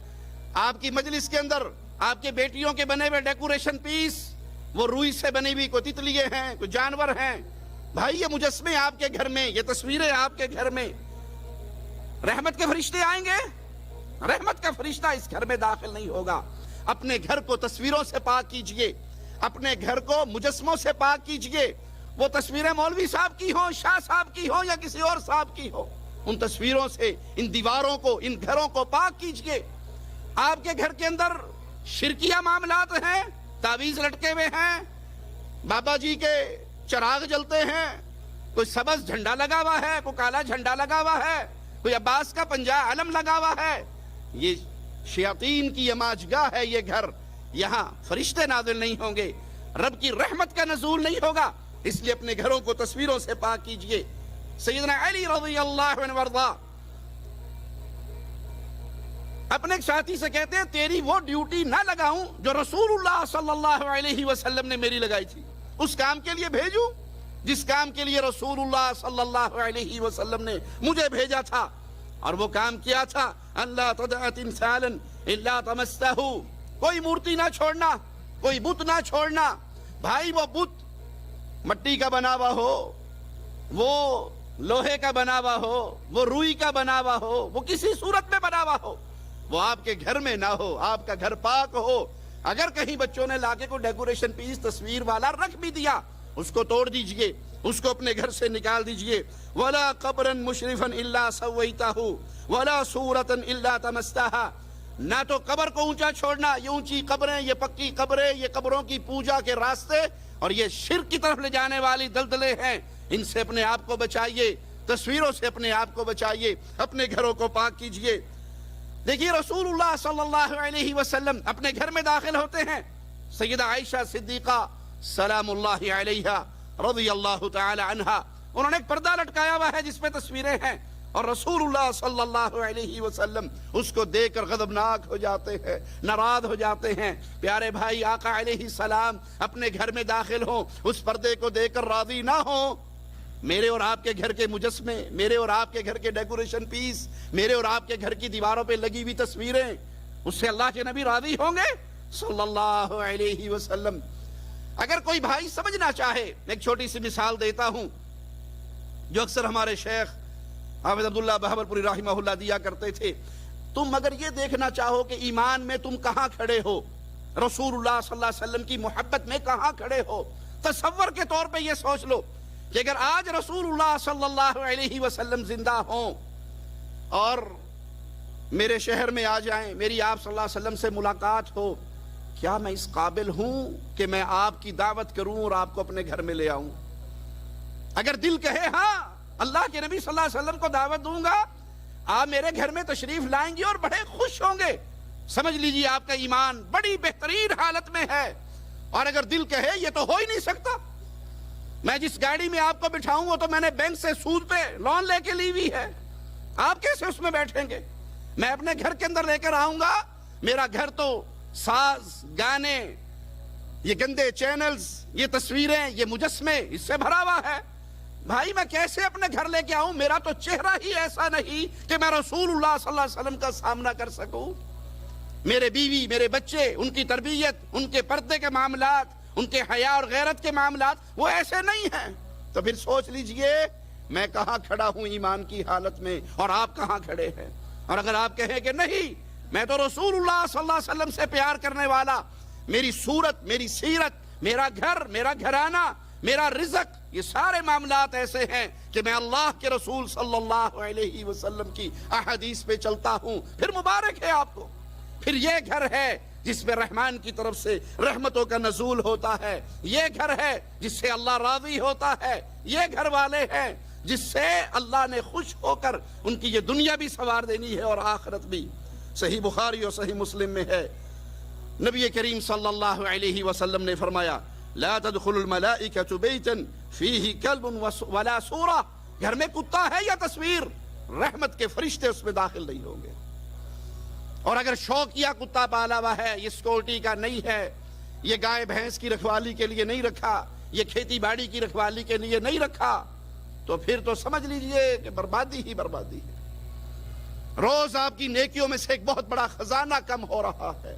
آپ کی مجلس کے اندر آپ کے بیٹیوں کے بنے ہوئے ڈیکوریشن پیس، وہ روئی سے بنی ہوئی کوئی تتلیے ہیں، کوئی جانور ہیں۔ بھائی یہ مجسمے آپ کے گھر میں، یہ تصویریں آپ کے گھر میں، رحمت کے فرشتے آئیں گے؟ رحمت کا فرشتہ اس گھر میں داخل نہیں ہوگا۔ اپنے گھر کو تصویروں سے پاک کیجئے، اپنے گھر کو مجسموں سے پاک کیجئے، وہ تصویریں مولوی صاحب کی ہوں، شاہ صاحب کی ہوں یا کسی اور صاحب کی ہوں، ان تصویروں سے ان دیواروں کو، ان گھروں کو پاک کیجئے۔ آپ کے گھر کے اندر شرکیہ معاملات ہیں، تعویذ لٹکے ہوئے ہیں، بابا جی کے چراغ جلتے ہیں، کوئی سبز جھنڈا لگا ہوا ہے، کوئی کالا جھنڈا لگا ہوا ہے، کوئی عباس کا پنجہ علم لگا ہوا ہے، یہ شیاطین کی یماجگاہ ہے یہ گھر، یہاں فرشتے نازل نہیں ہوں گے، رب کی رحمت کا نزول نہیں ہوگا، اس لیے اپنے گھروں کو تصویروں سے پاک کیجئے۔ سیدنا علی رضی اللہ عنہ وارضا اپنے ایک ساتھی سے کہتے ہیں تیری وہ ڈیوٹی نہ لگاؤں جو رسول اللہ صلی اللہ علیہ وسلم نے میری لگائی تھی، اس کام کے لیے بھیجوں جس کام کے لیے رسول اللہ صلی اللہ علیہ وسلم نے مجھے بھیجا تھا، اور وہ کام کیا تھا اللہ تدع تمثالا الا طمستہ، کوئی مورتی نہ چھوڑنا، کوئی بت نہ چھوڑنا۔ بھائی وہ بت مٹی کا بنا ہوا ہو، وہ لوہے کا بنا ہوا ہو، وہ روئی کا بنا ہوا ہو، وہ کسی صورت میں بنا ہوا ہو، وہ آپ کے گھر میں نہ ہو، آپ کا گھر پاک ہو۔ اگر کہیں بچوں نے لا کے کوئی ڈیکوریشن پیس تصویر والا رکھ بھی دیا، اس کو توڑ دیجئے، اس کو اپنے گھر سے نکال دیجئے۔ وَلَا قَبْرًا مُشْرِفًا إِلَّا سَوَّيْتَهُ وَلَا صُورَةً إِلَّا طَمَسْتَهَا، نہ تو قبر کو اونچا چھوڑنا، یہ اونچی قبریں، یہ پکی قبریں، یہ قبروں کی پوجا کے راستے اور یہ شرک کی طرف لے جانے والی دلدلے ہیں، ان سے اپنے آپ کو بچائیے، تصویروں سے اپنے آپ کو بچائیے، اپنے گھروں کو پاک کیجئے۔ دیکھیے رسول اللہ صلی اللہ علیہ وسلم اپنے گھر میں داخل ہوتے ہیں، سیدہ عائشہ صدیقہ سلام اللہ علیہا رضی اللہ تعالی عنہا، انہوں نے ایک پردہ لٹکایا ہوا ہے جس پہ تصویریں ہیں، اور رسول اللہ صلی اللہ علیہ وسلم اس کو دیکھ کر غضبناک ہو جاتے ہیں، ناراض ہو جاتے ہیں۔ پیارے بھائی آقا علیہ السلام اپنے گھر میں داخل ہوں، اس پردے کو دیکھ کر راضی نہ ہوں، میرے اور آپ کے گھر کے مجسمے، میرے اور آپ کے گھر کے ڈیکوریشن پیس، میرے اور آپ کے گھر کی دیواروں پہ لگی ہوئی تصویریں، اس سے اللہ کے نبی راضی ہوں گے صلی اللہ علیہ وسلم؟ اگر کوئی بھائی سمجھنا چاہے، ایک چھوٹی سی مثال دیتا ہوں جو اکثر ہمارے شیخ حافظ عبداللہ بہاولپوری رحمہ اللہ دیا کرتے تھے۔ تم اگر یہ دیکھنا چاہو کہ ایمان میں تم کہاں کھڑے ہو، رسول اللہ صلی اللہ علیہ وسلم کی محبت میں کہاں کھڑے ہو، تصور کے طور پہ یہ سوچ لو کہ اگر آج رسول اللہ صلی اللہ علیہ وسلم زندہ ہوں اور میرے شہر میں آ جائیں، میری آپ صلی اللہ علیہ وسلم سے ملاقات ہو، کیا میں اس قابل ہوں کہ میں آپ کی دعوت کروں اور آپ کو اپنے گھر میں لے آؤں؟ اگر دل کہے ہاں اللہ کے نبی صلی اللہ علیہ وسلم کو دعوت دوں گا، آپ میرے گھر میں تشریف لائیں گے اور بڑے خوش ہوں گے، سمجھ لیجئے آپ کا ایمان بڑی بہترین حالت میں ہے۔ اور اگر دل کہے یہ تو ہو ہی نہیں سکتا، میں جس گاڑی میں آپ کو بٹھاؤں وہ تو میں نے بینک سے سود پہ لون لے کے لی ہوئی ہے، آپ کیسے اس میں بیٹھیں گے؟ میں اپنے گھر کے اندر لے کر آؤں گا، میرا گھر تو ساز، گانے، یہ گندے چینلز، یہ تصویریں، یہ مجسمے، اس سے بھرا ہوا ہے۔ بھائی میں کیسے اپنے گھر لے کے آؤں؟ میرا تو چہرہ ہی ایسا نہیں کہ میں رسول اللہ صلی اللہ علیہ وسلم کا سامنا کر سکوں۔ میرے بیوی، میرے بچے، ان کی تربیت، ان کے پردے کے معاملات، ان کے حیا اور غیرت کے معاملات وہ ایسے نہیں ہیں۔ تو پھر سوچ لیجئے میں کہاں کھڑا ہوں ایمان کی حالت میں اور آپ کہاں کھڑے ہیں۔ اور اگر آپ کہیں کہ نہیں میں تو رسول اللہ صلی اللہ علیہ وسلم سے پیار کرنے والا، میری صورت، میری سیرت، میرا گھر، میرا گھرانہ، میرا رزق، یہ سارے معاملات ایسے ہیں کہ میں اللہ کے رسول صلی اللہ علیہ وسلم کی احادیث پہ چلتا ہوں، پھر مبارک ہے آپ کو۔ پھر یہ گھر ہے جس میں رحمان کی طرف سے رحمتوں کا نزول ہوتا ہے، یہ گھر ہے جس سے اللہ راضی ہوتا ہے، یہ گھر والے ہیں جس سے اللہ نے خوش ہو کر ان کی یہ دنیا بھی سنوار دینی ہے اور آخرت بھی۔ صحیح بخاری اور صحیح مسلم میں ہے، نبی کریم صلی اللہ علیہ وسلم نے فرمایا لا تدخل الملائکۃ بیتا فیہ کلب ولا صورہ، گھر میں کتا ہے یا تصویر، رحمت کے فرشتے اس میں داخل نہیں ہوں گے۔ اور اگر شوقیہ کتا پالا ہوا ہے، یہ سیکورٹی کا نہیں ہے، یہ گائے بھینس کی رکھوالی کے لیے نہیں رکھا، یہ کھیتی باڑی کی رکھوالی کے لیے نہیں رکھا، تو پھر تو سمجھ لیجئے کہ بربادی ہی بربادی ہے۔ روز آپ کی نیکیوں میں سے ایک بہت بڑا خزانہ کم ہو رہا ہے۔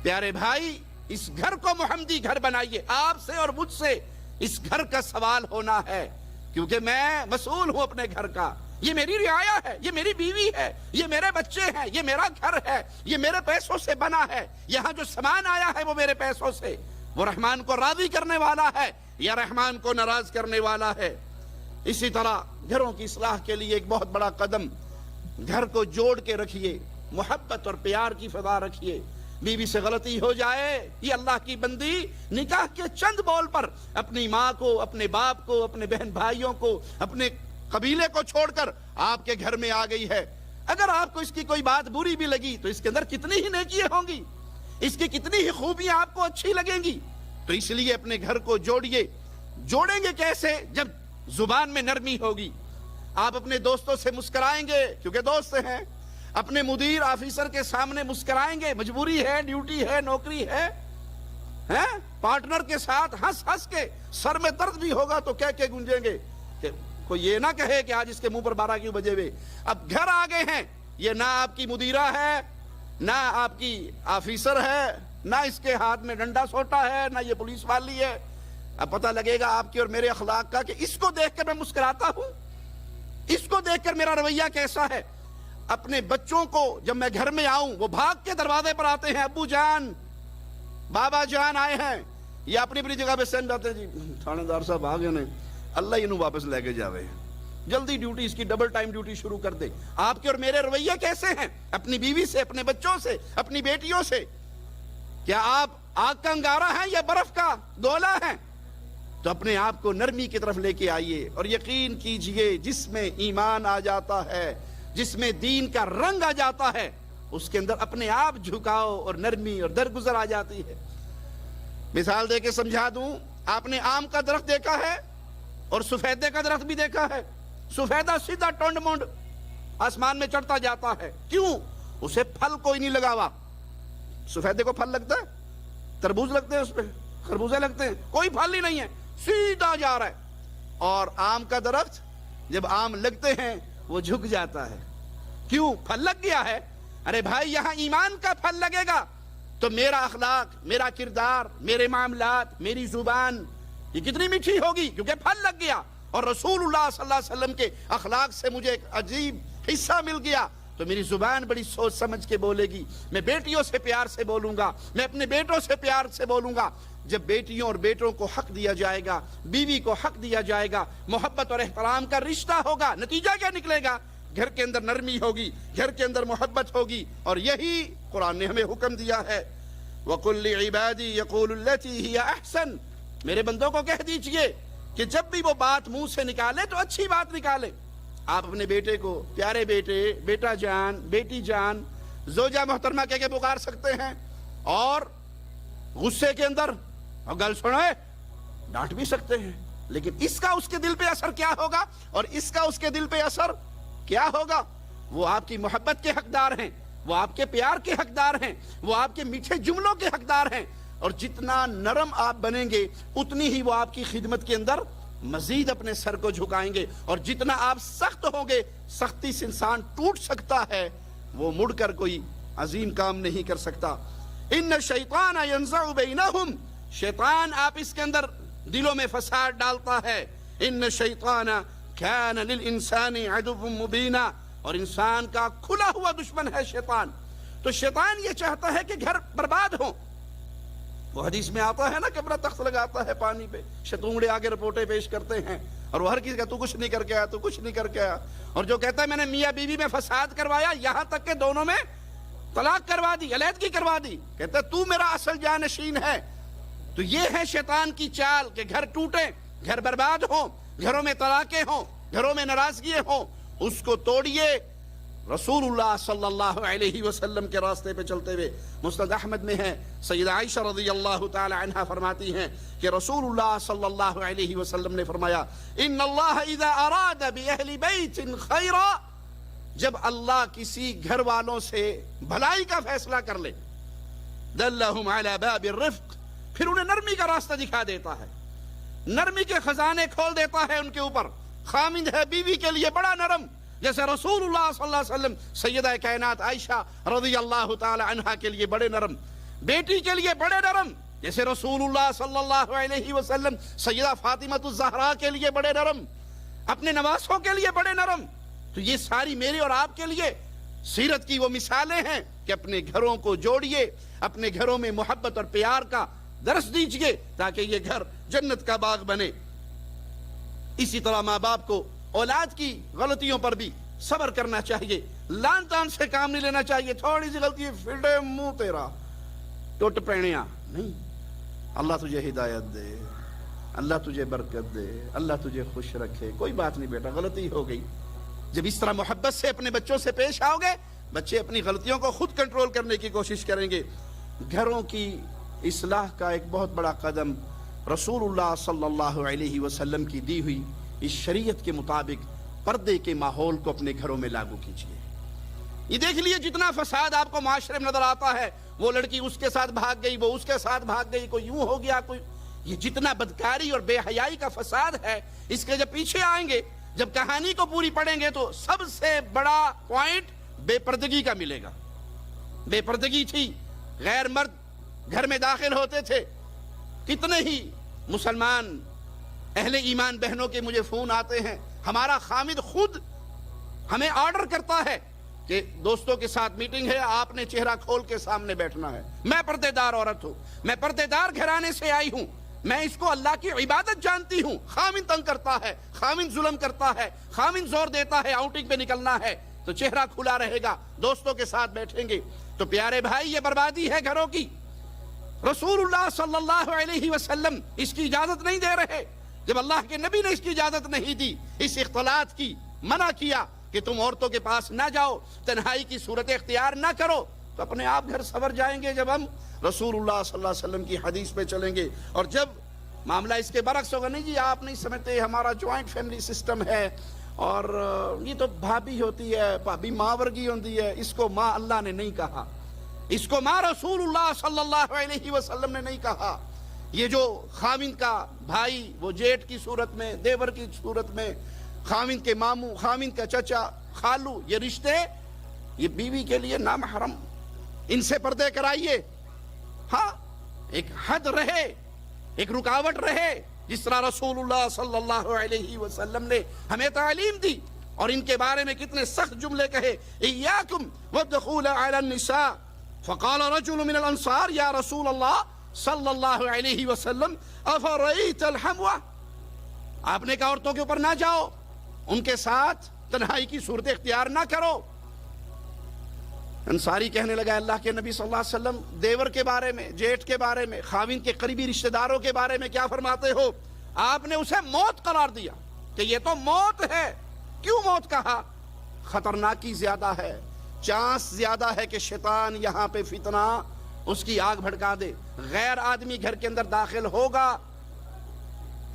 پیارے بھائی اس گھر کو محمدی گھر بنائیے، آپ سے اور مجھ سے اس گھر کا سوال ہونا ہے، کیونکہ میں مسئول ہوں اپنے گھر کا، یہ میری رعایا ہے، یہ میری بیوی ہے، یہ میرے بچے ہیں، یہ میرا گھر ہے، یہ میرے پیسوں سے بنا ہے، یہاں جو سامان آیا ہے وہ میرے پیسوں سے۔ وہ رحمان کو راضی کرنے والا ہے یا رحمان کو ناراض کرنے والا ہے؟ اسی طرح گھروں کی اصلاح کے لیے ایک بہت بڑا قدم، گھر کو جوڑ کے رکھیے، محبت اور پیار کی فضا رکھیے۔ بیوی سے غلطی ہو جائے، یہ اللہ کی بندی نکاح کے چند بول پر اپنی ماں کو، اپنے باپ کو، اپنے بہن بھائیوں کو، اپنے قبیلے کو چھوڑ کر آپ کے گھر میں آ گئی ہے۔ اگر آپ کو اس کی کوئی بات بری بھی لگی تو اس کے اندر کتنی ہی نیکیاں ہوں گی، اس کی کتنی ہی خوبیاں آپ کو اچھی لگیں گی۔ تو اس لیے اپنے گھر کو جوڑیے۔ جوڑیں گے کیسے؟ جب زبان میں نرمی ہوگی، آپ اپنے دوستوں سے مسکرائیں گے کیونکہ دوست ہیں، اپنے مدیر آفیسر کے سامنے مسکرائیں گے، مجبوری ہے، ڈیوٹی ہے، نوکری ہے، پارٹنر کے ساتھ ہنس ہنس کے، سر میں درد بھی ہوگا تو کہہ کے گونجیں گے کہ کوئی یہ نہ کہے کہ آج اس کے منہ پر 12 کیوں بجے ہوئے۔ اب گھر آ گئے ہیں، یہ نہ آپ کی مدیرہ ہے، نہ آپ کی آفیسر ہے، نہ اس کے ہاتھ میں ڈنڈا سوٹا ہے، نہ یہ پولیس والی ہے۔ اب پتہ لگے گا آپ کی اور میرے اخلاق کا کہ اس کو دیکھ کر میں مسکراتا ہوں، اس کو دیکھ کر میرا رویہ کیسا ہے۔ اپنے بچوں کو جب میں گھر میں آؤں وہ بھاگ کے دروازے پر آتے ہیں، ابو جان، بابا جان آئے ہیں، یہ اپنی اپنی جگہ پہ سینڈ آتے ہیں، جی تھانے دار صاحب آ گئے نے، اللہ انہوں واپس لے کے جاوے، جلدی ڈیوٹی اس کی ڈبل ٹائم ڈیوٹی شروع کر دے۔ آپ کے اور میرے رویے کیسے ہیں اپنی بیوی سے، اپنے بچوں سے، اپنی بیٹیوں سے؟ کیا آپ آگ کا انگارہ ہیں یا برف کا گولا ہیں؟ تو اپنے آپ کو نرمی کی طرف لے کے آئیے، اور یقین کیجئے جس میں ایمان آ جاتا ہے، جس میں دین کا رنگ آ جاتا ہے، اس کے اندر اپنے آپ جھکاؤ اور نرمی اور درگزر آ جاتی ہے۔ مثال دے کے سمجھا دوں، آپ نے آم کا درخت دیکھا ہے اور سفیدے کا درخت بھی دیکھا ہے۔ سفیدہ سیدھا ٹونڈ مونڈ آسمان میں چڑھتا جاتا ہے، کیوں؟ اسے پھل کوئی نہیں لگا ہوا۔ سفیدے کو پھل لگتا ہے؟ تربوز لگتے ہیں اس پہ، خربوزے لگتے ہیں، کوئی پھل ہی نہیں ہے، سیدھا جا رہا ہے۔ اور آم کا درخت جب آم لگتے ہیں وہ جھک جاتا ہے، کیوں؟ پھل لگ گیا ہے۔ ارے بھائی، یہاں ایمان کا پھل لگے گا تو میرا اخلاق، میرا کردار، میرے معاملات، میری زبان یہ کتنی میٹھی ہوگی، کیونکہ پھل لگ گیا۔ اور رسول اللہ صلی اللہ علیہ وسلم کے اخلاق سے مجھے ایک عجیب حصہ مل گیا تو میری زبان بڑی سوچ سمجھ کے بولے گی۔ میں بیٹیوں سے پیار سے بولوں گا، میں اپنے بیٹوں سے پیار سے بولوں گا۔ جب بیٹیوں اور بیٹوں کو حق دیا جائے گا، بیوی کو حق دیا جائے گا، محبت اور احترام کا رشتہ ہوگا، نتیجہ کیا نکلے گا؟ گھر کے اندر نرمی ہوگی، گھر کے اندر محبت ہوگی۔ اور یہی قرآن نے ہمیں حکم دیا ہے، وَقُلْ لِعِبَادِي يَقُولُ الَّتِي هِيَ أَحْسَنُ، میرے بندوں کو کہہ دیجئے کہ جب بھی وہ بات منہ سے نکالے تو اچھی بات نکالے۔ آپ اپنے بیٹے کو پیارے بیٹے، بیٹا جان، بیٹی جان، زوجہ محترمہ کہہ کے پکار سکتے ہیں، اور غصے کے اندر اور گل سنائے ڈانٹ بھی سکتے ہیں، لیکن اس کا اس کے دل پہ اثر کیا ہوگا اور اس کا اس کے دل پہ اثر کیا ہوگا؟ وہ آپ کی محبت کے حقدار ہیں، وہ آپ کے پیار کے حقدار ہیں، وہ آپ کے میٹھے جملوں کے حقدار ہیں۔ اور جتنا نرم آپ بنیں گے اتنی ہی وہ آپ کی خدمت کے اندر مزید اپنے سر کو جھکائیں گے، اور جتنا آپ سخت ہوں گے، سختی سے انسان ٹوٹ سکتا ہے، وہ مڑ کر کوئی عظیم کام نہیں کر سکتا۔ ان الشیطان ینزع بینہم، شیطان آپ اس کے اندر دلوں میں فساد ڈالتا ہے۔ ان الشیطان کان للانسان عدوا مبینا، اور انسان کا کھلا ہوا دشمن ہے شیطان۔ تو شیطان یہ چاہتا ہے کہ گھر برباد ہو۔ وہ حدیث میں آتا ہے نا کہ اپنا تخت لگاتا ہے پانی پہ، شتونگڑے آگے رپورٹیں پیش کرتے ہیں، اور وہ ہر کسی کا تو کچھ نہیں کر کے آیا، تو کچھ نہیں کر کے آیا۔ اور جو کہتا ہے میں نے میاں بیوی میں فساد کروایا، یہاں تک کہ دونوں میں طلاق کروا دی، علیحدگی کروا دی، کہتا ہے تو میرا اصل جانشین ہے۔ تو یہ ہے شیطان کی چال کہ گھر ٹوٹے، گھر برباد ہوں، گھروں میں طلاقیں ہوں، گھروں میں ناراضگیاں ہوں۔ اس کو توڑیے۔ رسول اللہ صلی اللہ علیہ وسلم کے راستے پہ چلتے ہوئے مسند احمد میں ہے، سیدہ عائشہ رضی اللہ تعالی عنہا فرماتی ہیں کہ رسول اللہ صلی اللہ علیہ وسلم نے فرمایا، ان اللہ اذا اراد باہل بیت خیرا، جب اللہ کسی گھر والوں سے بھلائی کا فیصلہ کر لے، دلہم علی باب الرفق، پھر انہیں نرمی کا راستہ دکھا دیتا ہے، نرمی کے خزانے کھول دیتا ہے ان کے اوپر۔ خامند ہے بیوی کے لیے بڑا نرم، جیسے رسول اللہ صلی اللہ علیہ وسلم سیدہ کائنات عائشہ رضی اللہ تعالی عنہا کے لیے بڑے نرم، بیٹی کے لیے بڑے نرم، جیسے رسول اللہ صلی اللہ علیہ وسلم سیدہ فاطمۃ الزہرا کے لیے بڑے نرم، اپنے نواسوں کے لیے بڑے نرم۔ تو یہ ساری میرے اور آپ کے لیے سیرت کی وہ مثالیں ہیں کہ اپنے گھروں کو جوڑیے، اپنے گھروں میں محبت اور پیار کا درس دیجئے تاکہ یہ گھر جنت کا باغ بنے۔ اسی طرح ماں باپ کو اولاد کی غلطیوں پر بھی صبر کرنا چاہیے، لان تان سے کام نہیں لینا چاہیے۔ تھوڑی سی غلطی پھٹے منہ تیرا ٹوٹ پینیاں نہیں۔ اللہ تجھے ہدایت دے، اللہ تجھے برکت دے، اللہ تجھے خوش رکھے، کوئی بات نہیں بیٹا غلطی ہو گئی۔ جب اس طرح محبت سے اپنے بچوں سے پیش آؤ گے، بچے اپنی غلطیوں کو خود کنٹرول کرنے کی کوشش کریں گے۔ گھروں کی اصلاح کا ایک بہت بڑا قدم رسول اللہ صلی اللہ علیہ وسلم کی دی ہوئی اس شریعت کے مطابق پردے کے ماحول کو اپنے گھروں میں لاگو کیجیے۔ یہ دیکھ لیے جتنا فساد آپ کو معاشرے میں نظر آتا ہے، وہ لڑکی اس کے ساتھ بھاگ گئی، وہ اس کے ساتھ بھاگ گئی، کوئی یوں ہو گیا، کوئی یہ جتنا بدکاری اور بے حیائی کا فساد ہے، اس کے جب پیچھے آئیں گے، جب کہانی کو پوری پڑھیں گے تو سب سے بڑا پوائنٹ بے پردگی کا ملے گا۔ بے پردگی تھی، غیر مرد گھر میں داخل ہوتے تھے۔ کتنے ہی مسلمان اہل ایمان بہنوں کے مجھے فون آتے ہیں، ہمارا خامد خود ہمیں آرڈر کرتا ہے کہ دوستوں کے ساتھ میٹنگ ہے، آپ نے چہرہ کھول کے سامنے بیٹھنا ہے۔ میں پردے دار عورت ہوں، میں پردے دار گھرانے سے آئی ہوں، میں اس کو اللہ کی عبادت جانتی ہوں۔ خامن تنگ کرتا ہے، خامن ظلم کرتا ہے، خامن زور دیتا ہے آؤٹنگ پہ نکلنا ہے تو چہرہ کھلا رہے گا، دوستوں کے ساتھ بیٹھیں گے۔ تو پیارے بھائی، یہ بربادی ہے گھروں کی۔ رسول اللہ صلی اللہ علیہ وسلم اس کی اجازت نہیں دے رہے۔ جب اللہ کے نبی نے اس کی اجازت نہیں دی، اس اختلاط کی منع کیا کہ تم عورتوں کے پاس نہ جاؤ، تنہائی کی صورت اختیار نہ کرو، تو اپنے آپ گھر سنور جائیں گے جب ہم رسول اللہ صلی اللہ علیہ وسلم کی حدیث پہ چلیں گے۔ اور جب معاملہ اس کے برعکس ہوگا، نہیں جی آپ نہیں سمجھتے، ہمارا جوائنٹ فیملی سسٹم ہے اور یہ تو بھابھی ہوتی ہے، بھابھی ماں ورگی ہوتی ہے، اس کو ماں اللہ نے نہیں کہا، اس کو ماں رسول اللہ صلی اللہ علیہ وسلم نے نہیں کہا۔ یہ جو خاوند کا بھائی وہ جیٹ کی صورت میں، دیور کی صورت میں، خاوند کے ماموں، خاوند کا چچا، خالو، یہ رشتے یہ بیوی کے لیے نامحرم، ان سے پردے کرائیے۔ ہاں ایک حد رہے، ایک رکاوٹ رہے، جس طرح رسول اللہ صلی اللہ علیہ وسلم نے ہمیں تعلیم دی اور ان کے بارے میں کتنے سخت جملے کہے۔ ایاکم والدخول علی النساء فقال رجل من الانصار یا رسول اللہ صلی اللہ علیہ وسلم افرأیت الحموہ، آپ نے کہا عورتوں کے اوپر نہ جاؤ، ان کے ساتھ تنہائی کی صورت اختیار نہ کرو۔ انصاری کہنے لگا اللہ کے نبی صلی اللہ علیہ وسلم دیور کے بارے میں، جیٹ کے بارے میں، خاوند کے قریبی رشتہ داروں کے بارے میں کیا فرماتے ہو؟ آپ نے اسے موت قرار دیا کہ یہ تو موت ہے۔ کیوں موت کہا؟ خطرناکی زیادہ ہے، چانس زیادہ ہے کہ شیطان یہاں پہ فتنہ اس کی آگ بھڑکا دے، غیر آدمی گھر کے اندر داخل ہوگا،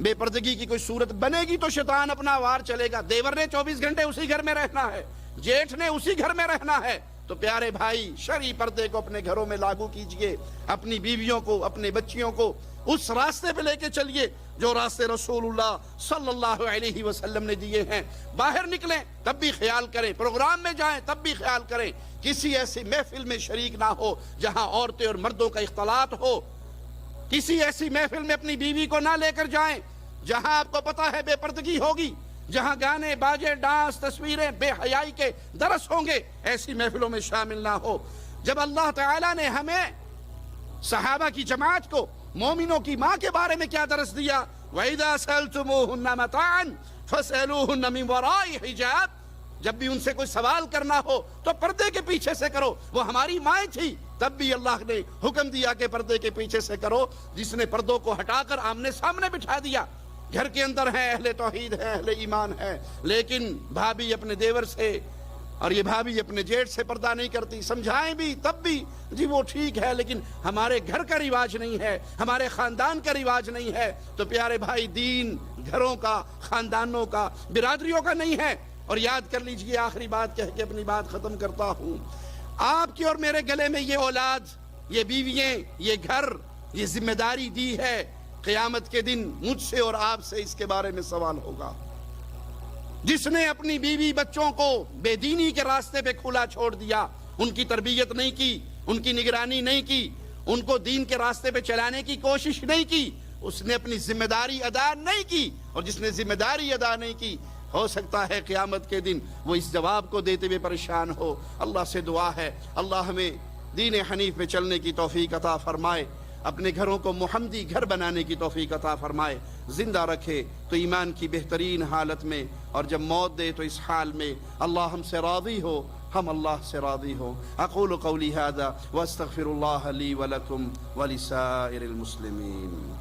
بے پردگی کی کوئی صورت بنے گی تو شیطان اپنا وار چلے گا۔ دیور نے 24 گھنٹے اسی گھر میں رہنا ہے، جیٹھ نے اسی گھر میں رہنا ہے۔ تو پیارے بھائی، شرعی پردے کو اپنے گھروں میں لاگو کیجئے، اپنی بیویوں کو، اپنے بچیوں کو اس راستے پہ لے کے چلیے جو راستے رسول اللہ صلی اللہ علیہ وسلم نے دیے ہیں۔ باہر نکلیں تب بھی خیال کریں، پروگرام میں جائیں تب بھی خیال کریں، کسی ایسی محفل میں شریک نہ ہو جہاں عورتیں اور مردوں کا اختلاط ہو۔ کسی ایسی محفل میں اپنی بیوی کو نہ لے کر جائیں جہاں آپ کو پتا ہے بے پردگی ہوگی، جہاں گانے باجے، ڈانس، تصویریں، بے حیائی کے درس ہوں گے، ایسی محفلوں میں شامل نہ ہو۔ جب اللہ تعالیٰ نے ہمیں صحابہ کی جماعت کو مومنوں کی ماں کے بارے میں کیا درس دیا، وَإِذَا سَأَلْتُمُوهُنَّ مَتَاعًا فَاسْأَلُوهُنَّ مِنْ وَرَاءِ حِجَابٍ، جب بھی ان سے کوئی سوال کرنا ہو تو پردے کے پیچھے سے کرو۔ وہ ہماری مائیں تھی، تب بھی اللہ نے حکم دیا کہ پردے کے پیچھے سے کرو۔ جس نے پردوں کو ہٹا کر آمنے سامنے بٹھا دیا، گھر کے اندر ہے، اہل توحید ہے، اہل ایمان ہے، لیکن بھابھی اپنے دیور سے اور یہ بھابھی اپنے جیٹ سے پردہ نہیں کرتی، سمجھائیں بھی تب بھی جی وہ ٹھیک ہے، لیکن ہمارے گھر کا رواج نہیں ہے، ہمارے خاندان کا رواج نہیں ہے۔ تو پیارے بھائی، دین گھروں کا، خاندانوں کا، برادریوں کا نہیں ہے۔ اور یاد کر لیجئے، آخری بات کہہ کے اپنی بات ختم کرتا ہوں، آپ کی اور میرے گلے میں یہ اولاد، یہ بیوییں، یہ گھر، یہ ذمہ داری دی ہے۔ قیامت کے دن مجھ سے اور آپ سے اس کے بارے میں سوال ہوگا۔ جس نے اپنی بیوی بچوں کو بے دینی کے راستے پہ کھلا چھوڑ دیا، ان کی تربیت نہیں کی، ان کی نگرانی نہیں کی، ان کو دین کے راستے پہ چلانے کی کوشش نہیں کی، اس نے اپنی ذمہ داری ادا نہیں کی۔ اور جس نے ذمہ داری ادا نہیں کی، ہو سکتا ہے قیامت کے دن وہ اس جواب کو دیتے ہوئے پریشان ہو۔ اللہ سے دعا ہے اللہ ہمیں دین حنیف پہ چلنے کی توفیق عطا فرمائے، اپنے گھروں کو محمدی گھر بنانے کی توفیق عطا فرمائے، زندہ رکھے تو ایمان کی بہترین حالت میں، اور جب موت دے تو اس حال میں اللہ ہم سے راضی ہو، ہم اللہ سے راضی ہو۔ اقول قولی ھذا واستغفر اللہ لی ولکم ولسائر المسلمین۔